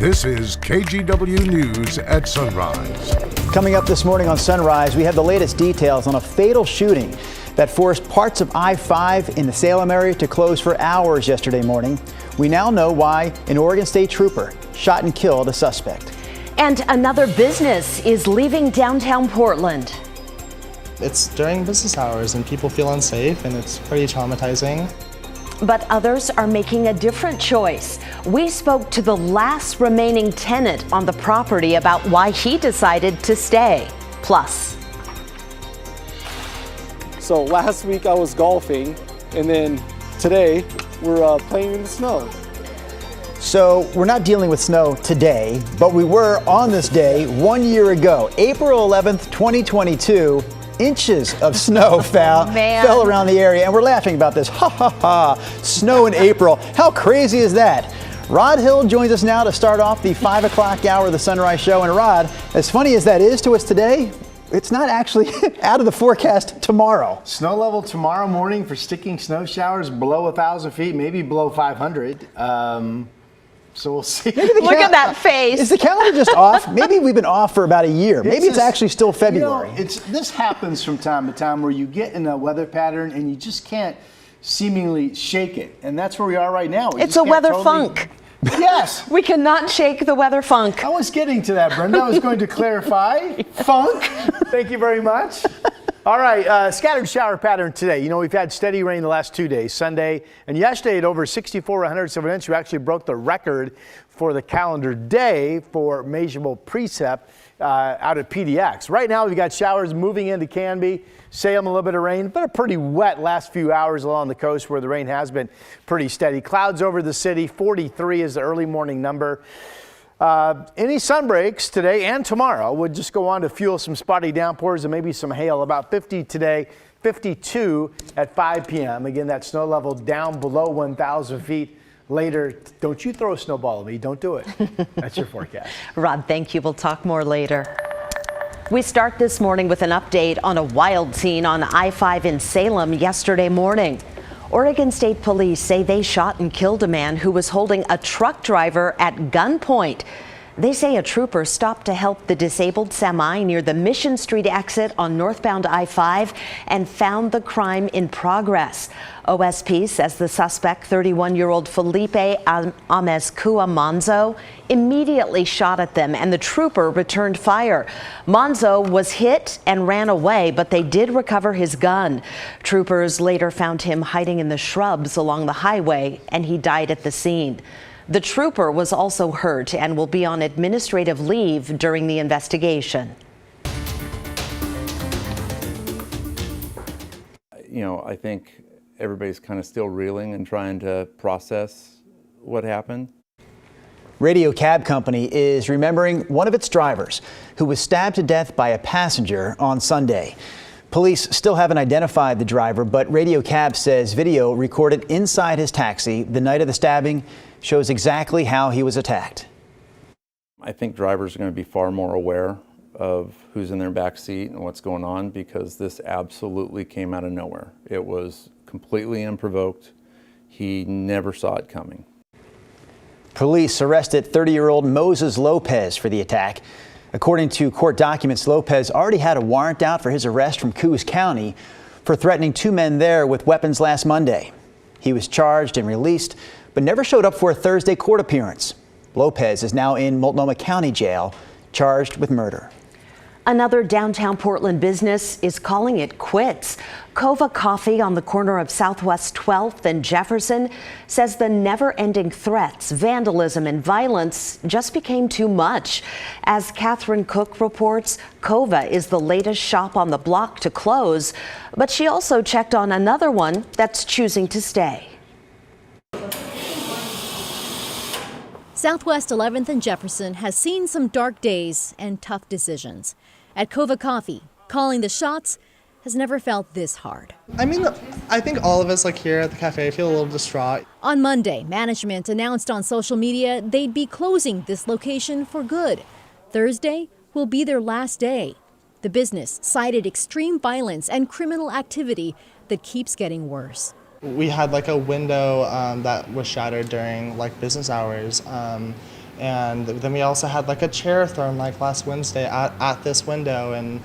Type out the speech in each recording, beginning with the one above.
This is KGW News at Sunrise. Coming up this morning on Sunrise, we have the latest details on a fatal shooting that forced parts of I-5 in the Salem area to close for hours yesterday morning. We now know why an Oregon State trooper shot and killed a suspect. And another business is leaving downtown Portland. It's during business hours and people feel unsafe and it's pretty traumatizing. But others are making a different choice. We spoke to the last remaining tenant on the property about why he decided to stay. Plus. So last week I was golfing, and then today we're playing in the snow. So we're not dealing with snow today, but we were on this day 1 year ago, April 11th, 2022. Inches of snow fell around the area, and we're laughing about this. Ha ha ha! Snow in April. How crazy is that? Rod Hill joins us now to start off the 5 o'clock hour of the Sunrise Show. And Rod, as funny as that is to us today, it's not actually out of the forecast tomorrow. Snow level tomorrow morning for sticking snow showers below 1,000 feet, maybe below 500. So we'll see. Look at that face. Is the calendar just off? Maybe we've been off for about a year. Maybe it's actually still February. You know, this happens from time to time where you get in a weather pattern and you just can't seemingly shake it. And that's where we are right now. It's a weather funk. Yes. We cannot shake the weather funk. I was getting to that, Brenda. I was going to clarify. Funk. Thank you very much. All right, scattered shower pattern today. You know, we've had steady rain the last 2 days, Sunday and yesterday at over 64 hundredths of an inch. We actually broke the record for the calendar day for measurable precip out at PDX. Right now, we've got showers moving into Canby, Salem, a little bit of rain, but a pretty wet last few hours along the coast where the rain has been pretty steady. Clouds over the city, 43 is the early morning number. Any sun breaks today and tomorrow would just go on to fuel some spotty downpours and maybe some hail. About 50 today, 52 at 5 p.m. Again, that snow level down below 1,000 feet later. Don't you throw a snowball at me. Don't do it. That's your forecast. Rod, thank you. We'll talk more later. We start this morning with an update on a wild scene on I-5 in Salem yesterday morning. Oregon State Police say they shot and killed a man who was holding a truck driver at gunpoint. They say a trooper stopped to help the disabled semi near the Mission Street exit on northbound I-5 and found the crime in progress. OSP says the suspect, 31-year-old Felipe Amezcua Monzo, immediately shot at them and the trooper returned fire. Monzo was hit and ran away, but they did recover his gun. Troopers later found him hiding in the shrubs along the highway and he died at the scene. The trooper was also hurt and will be on administrative leave during the investigation. You know, I think everybody's kind of still reeling and trying to process what happened. Radio Cab Company is remembering one of its drivers who was stabbed to death by a passenger on Sunday. Police still haven't identified the driver, but Radio Cab says video recorded inside his taxi the night of the stabbing shows exactly how he was attacked. I think drivers are going to be far more aware of who's in their back seat and what's going on because this absolutely came out of nowhere. It was completely unprovoked. He never saw it coming. Police arrested 30-year-old Moses Lopez for the attack. According to court documents, Lopez already had a warrant out for his arrest from Coos County for threatening two men there with weapons last Monday. He was charged and released, but never showed up for a Thursday court appearance. Lopez is now in Multnomah County Jail, charged with murder. Another downtown Portland business is calling it quits. Kova Coffee on the corner of Southwest 12th and Jefferson says the never-ending threats, vandalism, and violence just became too much. As Catherine Cook reports, Kova is the latest shop on the block to close, but she also checked on another one that's choosing to stay. Southwest 11th and Jefferson has seen some dark days and tough decisions. At Kova Coffee, calling the shots has never felt this hard. I mean, I think all of us here at the cafe feel a little distraught. On Monday, management announced on social media they'd be closing this location for good. Thursday will be their last day. The business cited extreme violence and criminal activity that keeps getting worse. We had a window that was shattered during business hours. And then we also had like a chair thrown like last Wednesday at this window, and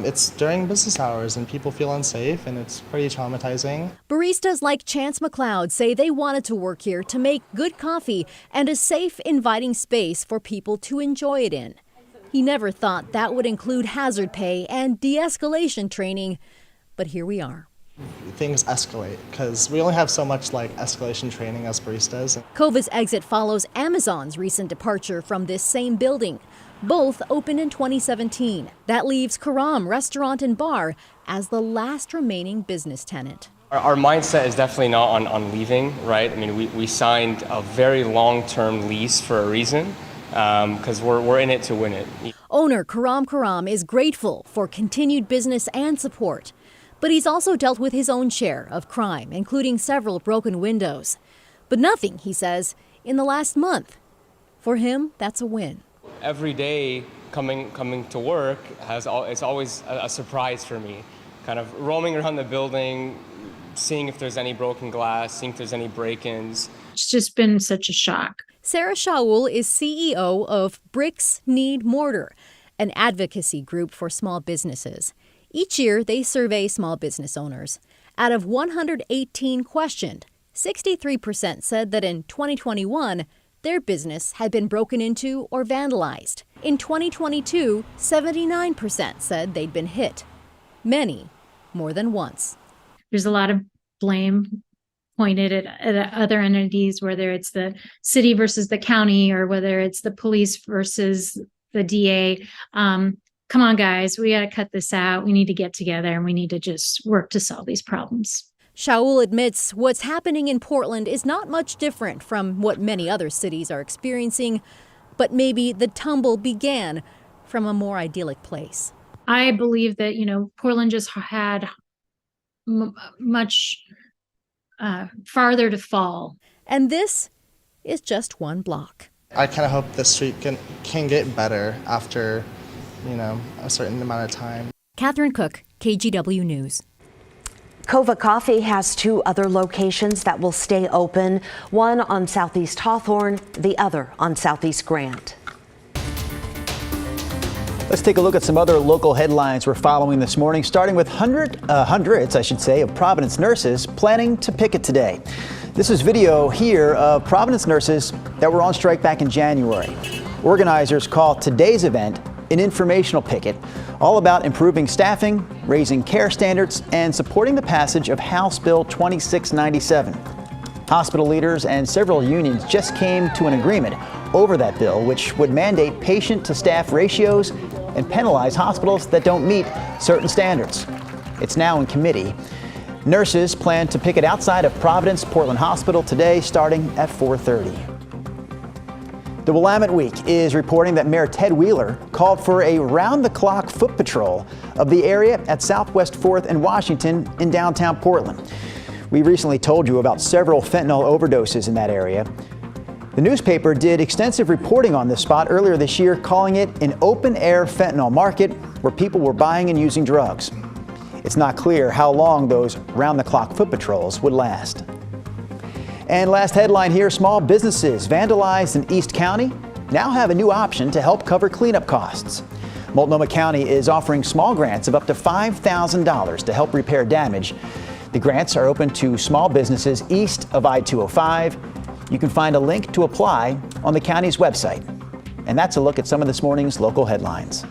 it's during business hours and people feel unsafe and it's pretty traumatizing. Baristas like Chance McLeod say they wanted to work here to make good coffee and a safe, inviting space for people to enjoy it in. He never thought that would include hazard pay and de-escalation training, but here we are. Things escalate because we only have so much like escalation training as baristas. Cova's exit follows Amazon's recent departure from this same building. Both opened in 2017. That leaves Karam Restaurant and Bar as the last remaining business tenant. Our mindset is definitely not on leaving, right? I mean, we signed a very long-term lease for a reason, because we're in it to win it. Owner Karam is grateful for continued business and support. But he's also dealt with his own share of crime, including several broken windows. But nothing, he says, in the last month. For him, that's a win. Every day coming to work it's always a surprise for me. Kind of roaming around the building, seeing if there's any broken glass, seeing if there's any break-ins. It's just been such a shock. Sarah Shaul is CEO of Bricks Need Mortar, an advocacy group for small businesses. Each year, they survey small business owners. Out of 118 questioned, 63% said that in 2021, their business had been broken into or vandalized. In 2022, 79% said they'd been hit. Many, more than once. There's a lot of blame pointed at other entities, whether it's the city versus the county or whether it's the police versus the DA. Come on, guys, we got to cut this out. We need to get together and we need to just work to solve these problems. Shaul admits what's happening in Portland is not much different from what many other cities are experiencing, but maybe the tumble began from a more idyllic place. I believe that, Portland just had much farther to fall. And this is just one block. I kind of hope the street can get better after a certain amount of time. Catherine Cook, KGW News. Kova Coffee has 2 other locations that will stay open, one on Southeast Hawthorne, the other on Southeast Grant. Let's take a look at some other local headlines we're following this morning, starting with hundreds, of Providence nurses planning to picket today. This is video here of Providence nurses that were on strike back in January. Organizers call today's event an informational picket, all about improving staffing, raising care standards, and supporting the passage of House Bill 2697. Hospital leaders and several unions just came to an agreement over that bill, which would mandate patient-to-staff ratios and penalize hospitals that don't meet certain standards. It's now in committee. Nurses plan to picket outside of Providence Portland Hospital today, starting at 4:30. The Willamette Week is reporting that Mayor Ted Wheeler called for a round-the-clock foot patrol of the area at Southwest 4th and Washington in downtown Portland. We recently told you about several fentanyl overdoses in that area. The newspaper did extensive reporting on this spot earlier this year, calling it an open-air fentanyl market where people were buying and using drugs. It's not clear how long those round-the-clock foot patrols would last. And last headline here, small businesses vandalized in East County now have a new option to help cover cleanup costs. Multnomah County is offering small grants of up to $5,000 to help repair damage. The grants are open to small businesses east of I-205. You can find a link to apply on the county's website. And that's a look at some of this morning's local headlines.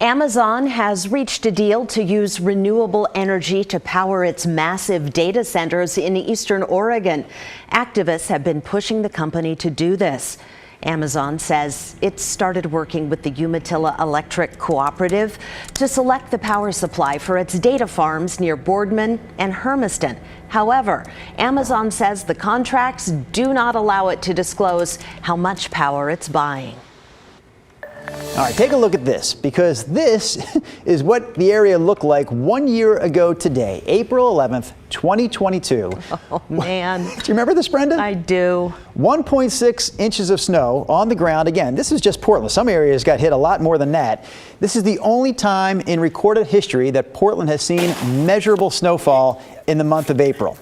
Amazon has reached a deal to use renewable energy to power its massive data centers in eastern Oregon. Activists have been pushing the company to do this. Amazon says it started working with the Umatilla Electric Cooperative to select the power supply for its data farms near Boardman and Hermiston. However, Amazon says the contracts do not allow it to disclose how much power it's buying. All right, take a look at this, because this is what the area looked like 1 year ago today, April 11th, 2022. Oh, man. Do you remember this, Brenda? I do. 1.6 inches of snow on the ground. Again, this is just Portland. Some areas got hit a lot more than that. This is the only time in recorded history that Portland has seen measurable snowfall in the month of April.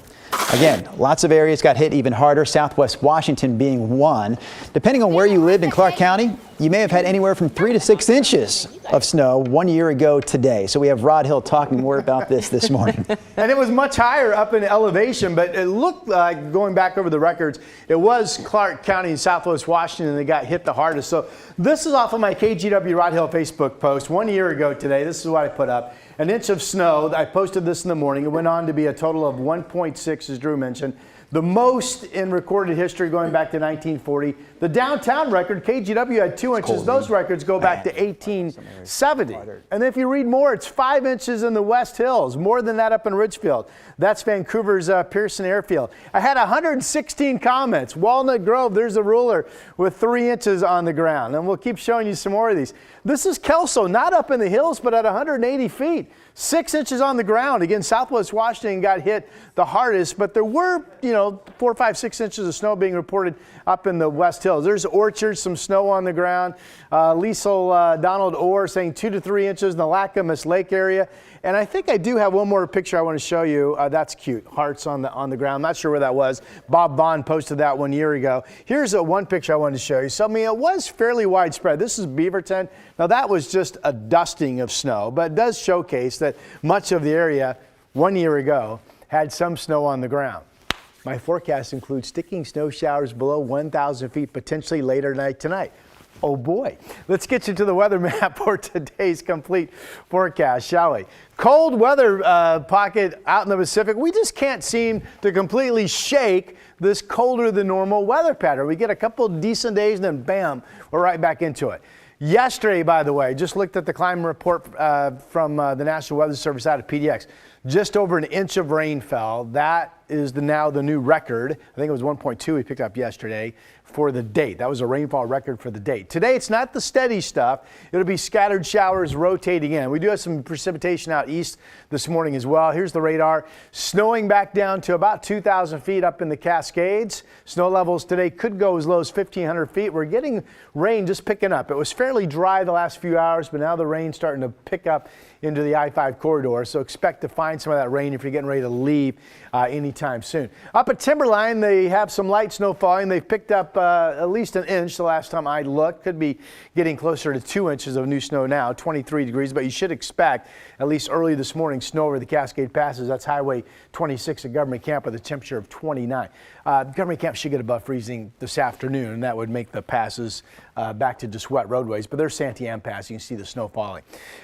Again, lots of areas got hit even harder, Southwest Washington being one. Depending on where you lived in Clark County, you may have had anywhere from 3 to 6 inches of snow 1 year ago today. So we have Rod Hill talking more about this morning. And it was much higher up in elevation, but it looked like, going back over the records, it was Clark County and Southwest Washington that got hit the hardest. So this is off of my KGW Rod Hill Facebook post 1 year ago today. This is what I put up. An inch of snow. I posted this in the morning. It went on to be a total of 1.6, as Drew mentioned. The most in recorded history going back to 1940. The downtown record, KGW had 2 inches. Those records go back to 1870. And if you read more, it's 5 inches in the West Hills, more than that up in Ridgefield. That's Vancouver's Pearson Airfield. I had 116 comments. Walnut Grove, there's a ruler with 3 inches on the ground. And we'll keep showing you some more of these. This is Kelso, not up in the hills, but at 180 feet. 6 inches on the ground. Again, Southwest Washington got hit the hardest, but there were, 4, 5, 6 inches of snow being reported up in the West Hills. There's Orchard, some snow on the ground. Liesel Donald Orr saying 2 to 3 inches in the Lackamas Lake area. And I think I do have one more picture I want to show you. That's cute. Hearts on the ground. Not sure where that was. Bob Vaughn posted that 1 year ago. Here's one picture I wanted to show you. So, I mean, it was fairly widespread. This is Beaverton. Now, that was just a dusting of snow, but it does showcase that much of the area 1 year ago had some snow on the ground. My forecast includes sticking snow showers below 1,000 feet potentially later tonight. Oh boy. Let's get you to the weather map for today's complete forecast, shall we? Cold weather pocket out in the Pacific. We just can't seem to completely shake this colder than normal weather pattern. We get a couple decent days and then bam, we're right back into it. Yesterday, by the way, just looked at the climate report from the National Weather Service out of PDX. Just over an inch of rain fell. That is now the new record. I think it was 1.2 we picked up yesterday for the date. That was a rainfall record for the date. Today, it's not the steady stuff. It'll be scattered showers rotating in. We do have some precipitation out east this morning as well. Here's the radar. Snowing back down to about 2,000 feet up in the Cascades. Snow levels today could go as low as 1,500 feet. We're getting rain just picking up. It was fairly dry the last few hours, but now the rain's starting to pick up into the I-5 corridor. So expect to find some of that rain if you're getting ready to leave anytime soon. Up at Timberline, they have some light snow falling. They've picked up at least an inch the last time I looked. Could be getting closer to 2 inches of new snow now, 23 degrees, but you should expect at least early this morning snow over the Cascade Passes. That's Highway 26 at Government Camp with a temperature of 29. Government Camp should get above freezing this afternoon, and that would make the passes back to just wet roadways. But there's Santee Ann Pass. You can see the snow falling.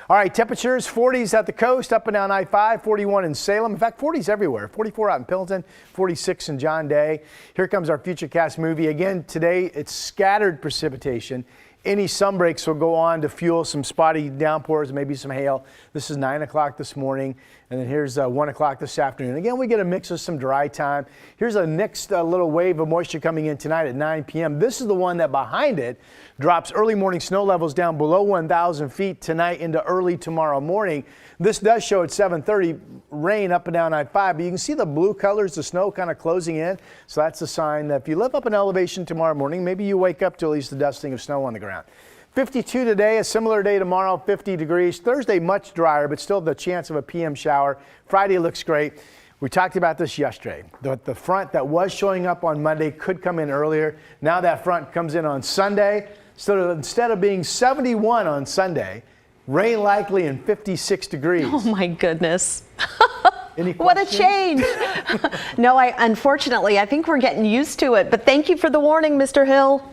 All right, temperatures 40s at the coast, up and down I-5, 41 in Salem. In fact, 40s everywhere. 44 out in Pendleton, 46 in John Day. Here comes our Futurecast movie. Again, today it's scattered precipitation. Any sunbreaks will go on to fuel some spotty downpours, maybe some hail. This is 9 o'clock this morning, and then here's 1 o'clock this afternoon. Again, we get a mix of some dry time. Here's a next little wave of moisture coming in tonight at 9 p.m. This is the one that behind it drops early morning snow levels down below 1,000 feet tonight into early tomorrow morning. This does show at 7:30 rain up and down I-5, but you can see the blue colors, the snow kind of closing in. So that's a sign that if you live up in elevation tomorrow morning, maybe you wake up to at least the dusting of snow on the ground. 52 today, a similar day tomorrow, 50 degrees. Thursday, much drier, but still the chance of a PM shower. Friday looks great. We talked about this yesterday. The front that was showing up on Monday could come in earlier. Now that front comes in on Sunday. So instead of being 71 on Sunday, rain likely and 56 degrees. Oh my goodness. What a change. No, unfortunately, I think we're getting used to it. But thank you for the warning, Mr. Hill.